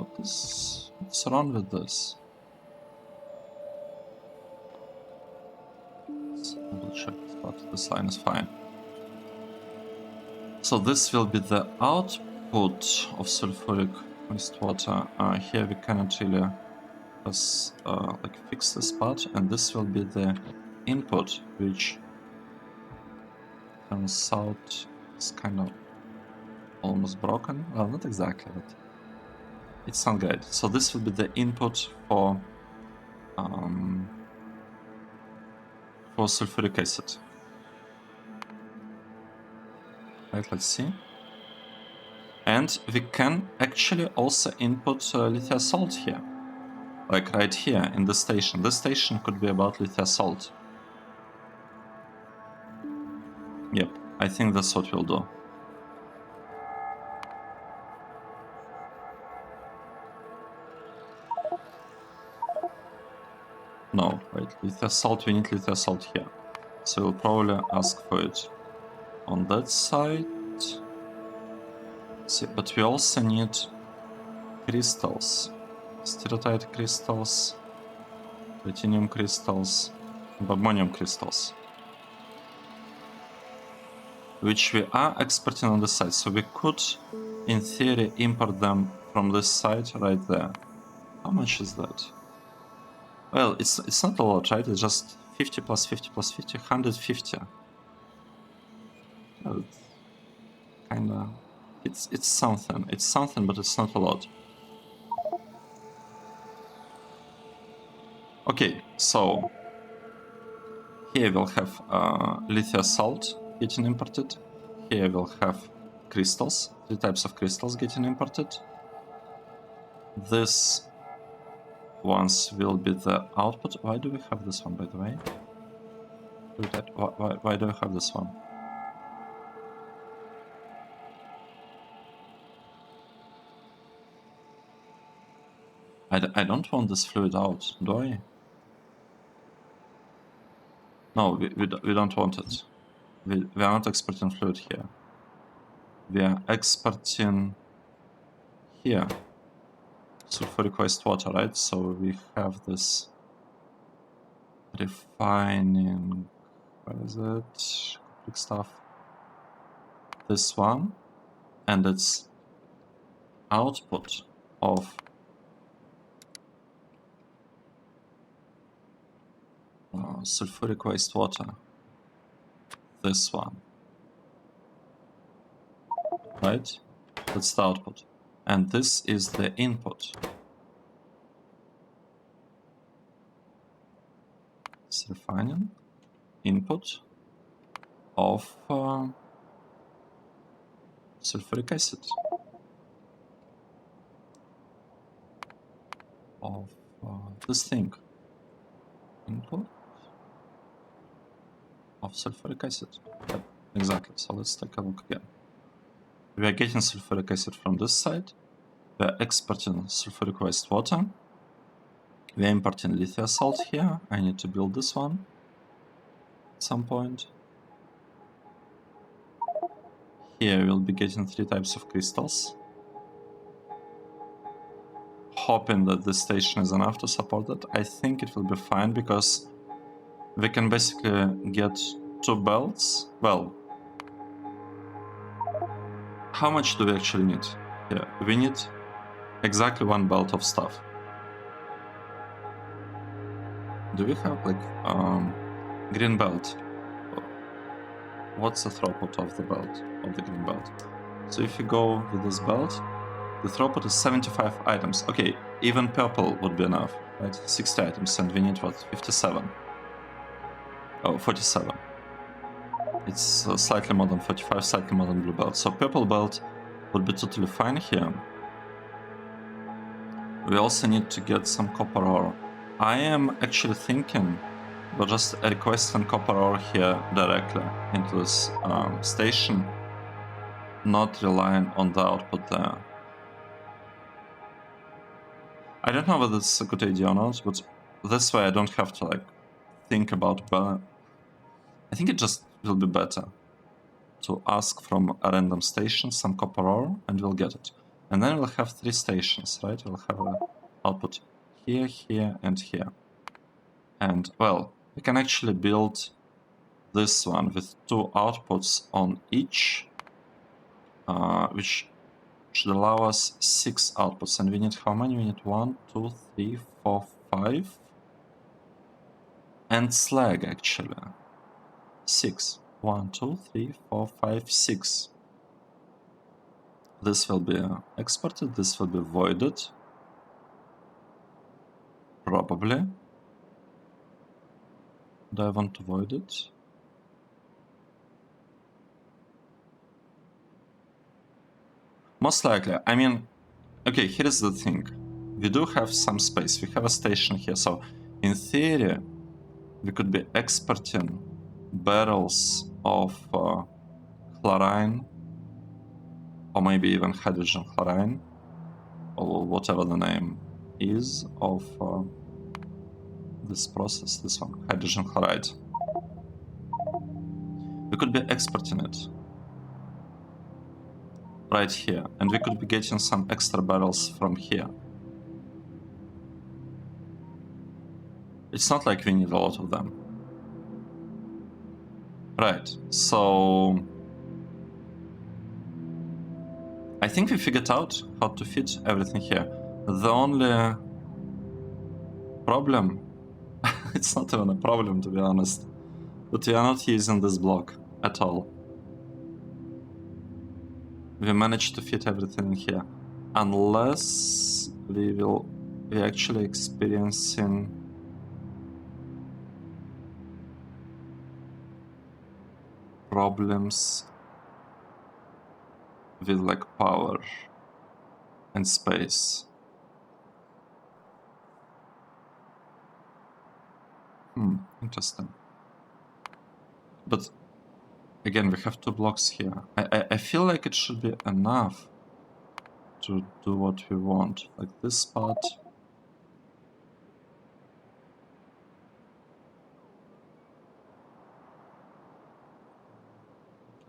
What's wrong with this? Let's double check this part. This line is fine. So this will be the output of sulfuric wastewater. Here we cannot really fix this part, and this will be the input, which turns out is kind of almost broken. Well, not exactly, but it's not great. So this will be the input for sulfuric acid. Right, let's see. And we can actually also input lithium salt here. like right here in this station. This station could be about lithium salt. Yep, I think that's what we'll do. No, wait, lithium salt, we need lithium salt here. So we'll probably ask for it on that side. See, but we also need crystals. Stereotite crystals, platinum crystals, ammonium crystals, which we are exporting on this side. So we could, in theory, import them from this side right there. How much is that? Well, it's not a lot, right? It's just 50 plus 50 plus 50, 150. Well, kinda, it's something. It's something, but it's not a lot. Okay, so here we'll have lithium salt getting imported. Here we'll have crystals, 3 types of crystals getting imported. This ones will be the output. Why do we have this one, by the way? Why do we have this one? I don't want this fluid out, do I? No, we don't want it. We are not exporting fluid here. We are exporting here sulfuric wastewater, right? So we have this refining, what is it? CUPRIC stuff. This one, and it's output of sulfuric wastewater. This one, right? That's the output. And this is the input. It's refining input of sulfuric acid. Of this thing. Input of sulfuric acid. Yep, exactly. So let's take a look again. We are getting sulfuric acid from this side. We are exporting sulfuric wastewater. We are importing lithium salt here. I need to build this one at some point. Here we'll be getting 3 types of crystals. Hoping that this station is enough to support it. I think it will be fine because we can basically get 2 belts. Well, how much do we actually need? Yeah, we need exactly 1 belt of stuff. Do we have like green belt? What's the throughput of the belt, of the green belt? So if you go with this belt, the throughput is 75 items. Okay, even purple would be enough, right? 60 items, and we need what? 57. Oh, 47. It's slightly more than 45, slightly more than blue belt. So purple belt would be totally fine here. We also need to get some copper ore. I am actually thinking about just requesting copper ore here directly into this station, not relying on the output there. I don't know whether it's a good idea or not, but this way I don't have to like think about. I think it just will be better to ask from a random station some copper ore, and we'll get it. And then we'll have 3 stations, right? We'll have an output here, here, and here. And well, we can actually build this one with 2 outputs on each, which should allow us 6 outputs. And we need how many? We need 1, 2, 3, 4, 5. And slag actually. 6. 1, 2, 3, 4, 5, 6. This will be exported, this will be voided. Probably. Do I want to void it? Most likely. I mean, okay, here's the thing. we do have some space. We have a station here, so in theory, we could be exporting barrels of chlorine, or maybe even hydrogen chlorine, or whatever the name is of this process, this one, hydrogen chloride. We could be exporting it right here, and we could be getting some extra barrels from here. It's not like we need a lot of them. Right, so I think we figured out how to fit everything here. The only problem, it's not even a problem to be honest, but we are not using this block at all. We managed to fit everything in here, unless we're actually experiencing problems with like power and space. Interesting. But again, we have 2 blocks here. I feel like it should be enough to do what we want. Like this spot.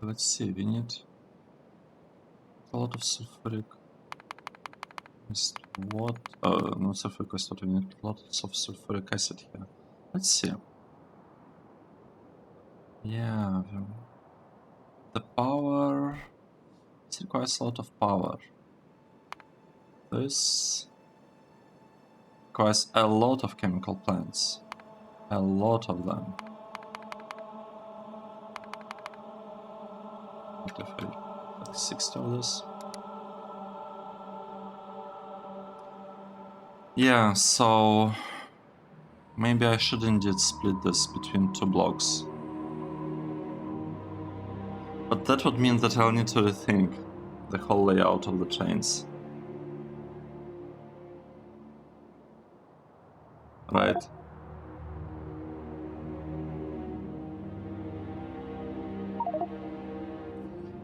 Let's see, we need a lot of sulfuric. What? No sulfuric acid, we need lots of sulfuric acid here. Let's see. Yeah, the power. This requires a lot of power. This requires a lot of chemical plants. A lot of them. Like 60 of this. Yeah, so maybe I should indeed split this between 2 blocks. But that would mean that I'll need to rethink the whole layout of the trains. Right?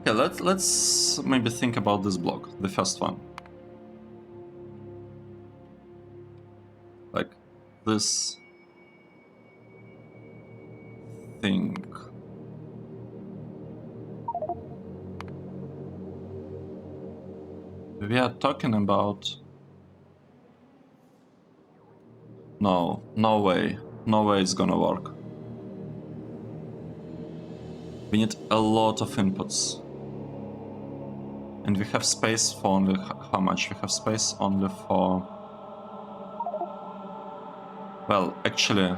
Okay, let's maybe think about this block, the first one. Like this thing. We are talking about... No way. No way it's gonna work. We need a lot of inputs. And we have space for only... How much? We have space only for... Well, actually,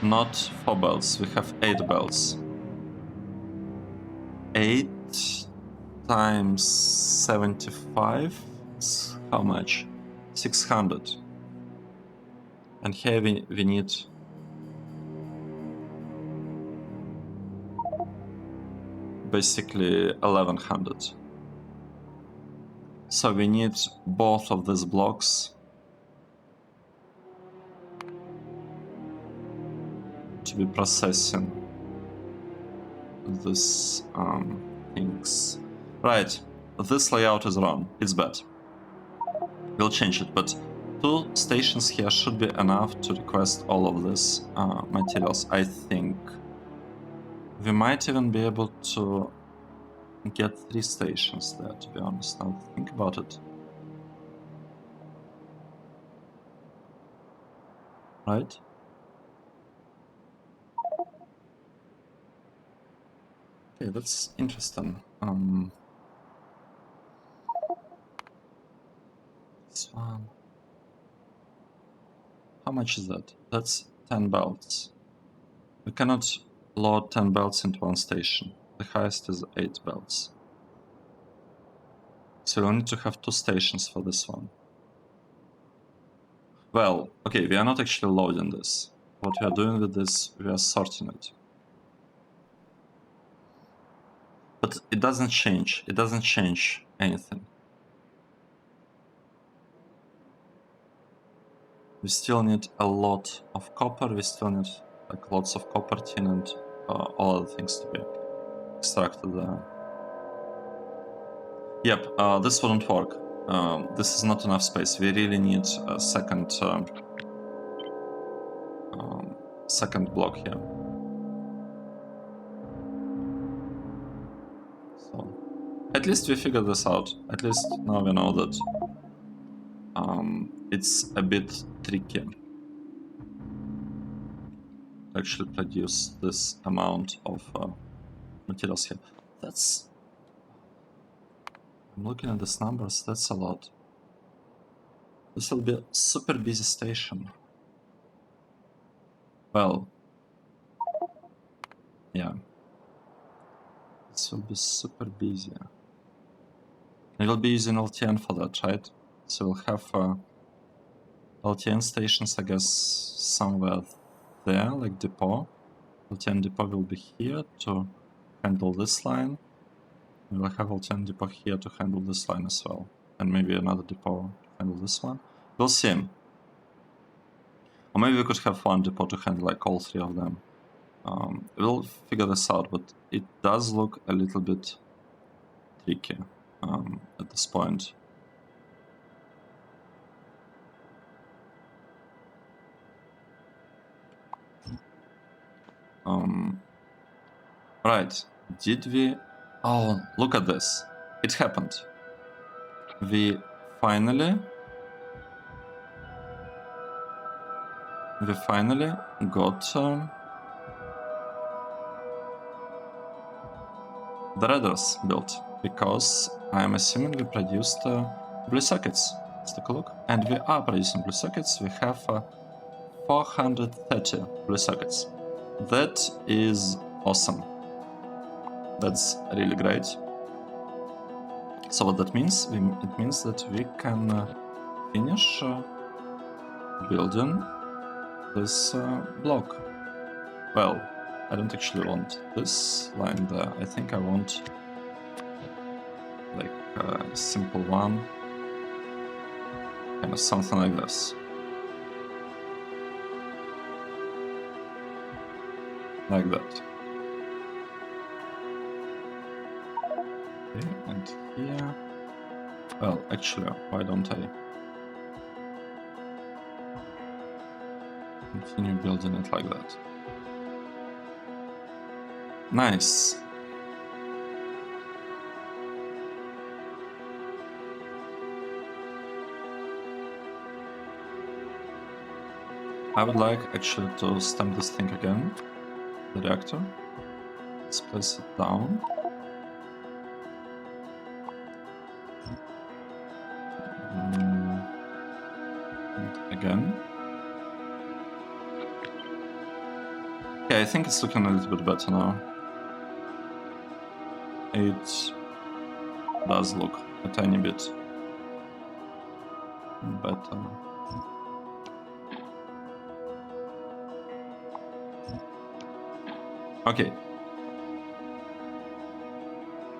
not 4 belts. We have 8 belts. 8 times 75? It's how much? 600. And here we need... basically 1100. So we need both of these blocks to be processing these things. Right, this layout is wrong, it's bad. We'll change it, but 2 stations here should be enough to request all of these materials, I think. We might even be able to get 3 stations there, to be honest. Now think about it. Right? Okay, that's interesting. This one. How much is that? That's 10 belts. We cannot load 10 belts into one station. The highest is 8 belts. So we'll need to have 2 stations for this one. Well, okay, we are not actually loading this. What we are doing with this, we are sorting it. But it doesn't change. It doesn't change anything. We still need a lot of copper, we still need like lots of copper, tin, and all other things to be extracted there. Yep, this wouldn't work. This is not enough space. We really need a second block here. So at least we figured this out. At least now we know that it's a bit tricky to actually produce this amount of materials here. That's... I'm looking at these numbers, that's a lot. This will be a super busy station. Well, yeah. This will be super busy. And we'll be using LTN for that, right? So we'll have LTN stations, I guess, somewhere there, like depot. LTN depot will be here to handle this line. We will have LTN depot here to handle this line as well. And maybe another depot to handle this one. We'll see. Or maybe we could have one depot to handle like all three of them. We'll figure this out, but it does look a little bit tricky at this point. Right, did we... Oh, look at this. It happened. We finally got the Redux built, because I'm assuming we produced blue sockets. Let's take a look. And we are producing blue sockets. We have 430 blue sockets. That is awesome. That's really great. So what that means? It means that we can finish building this block. Well, I don't actually want this line there. I think I want like a simple one, kind of something like this. Like that. Okay, and here... Well, actually, why don't I continue building it like that? Nice. I would like actually to stamp this thing again, the reactor. Let's place it down. And again. Okay, I think it's looking a little bit better now. It does look a tiny bit better. Okay.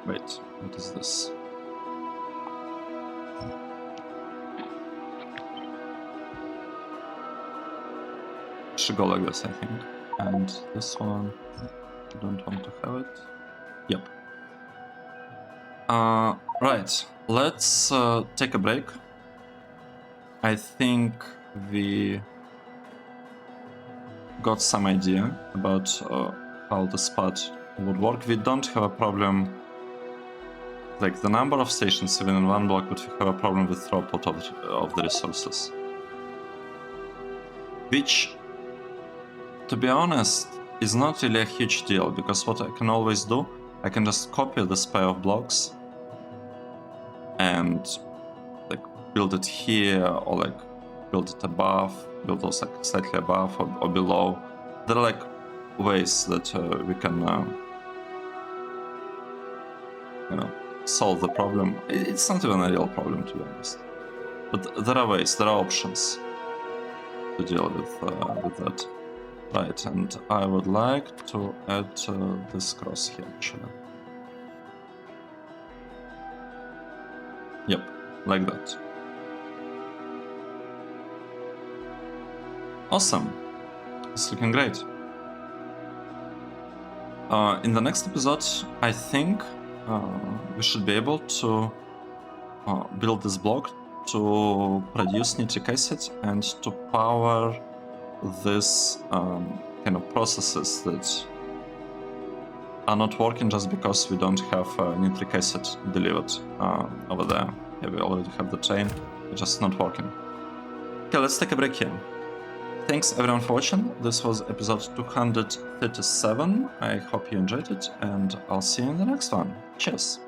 Wait, what is this? Should go like this, I think. And this one, I don't want to have it. Yep. Right, let's take a break. I think we got some idea about how this part would work. We don't have a problem, like the number of stations even in one block, but we have a problem with throughput of the resources. Which, to be honest, is not really a huge deal, because what I can always do, I can just copy this pair of blocks and like build it here, or like build it above, build those like slightly above or below. There are like ways that we can solve the problem. It's not even a real problem, to be honest, but there are ways, there are options to deal with that. Right, and I would like to add this cross here actually. Yep, like that. Awesome. It's looking great. In the next episode, I think we should be able to build this block to produce nitric acid and to power this kind of processes that are not working just because we don't have nitric acid delivered over there. Yeah, we already have the chain, it's just not working. Okay, let's take a break here. Thanks everyone for watching. This was episode 237. I hope you enjoyed it, and I'll see you in the next one. Cheers!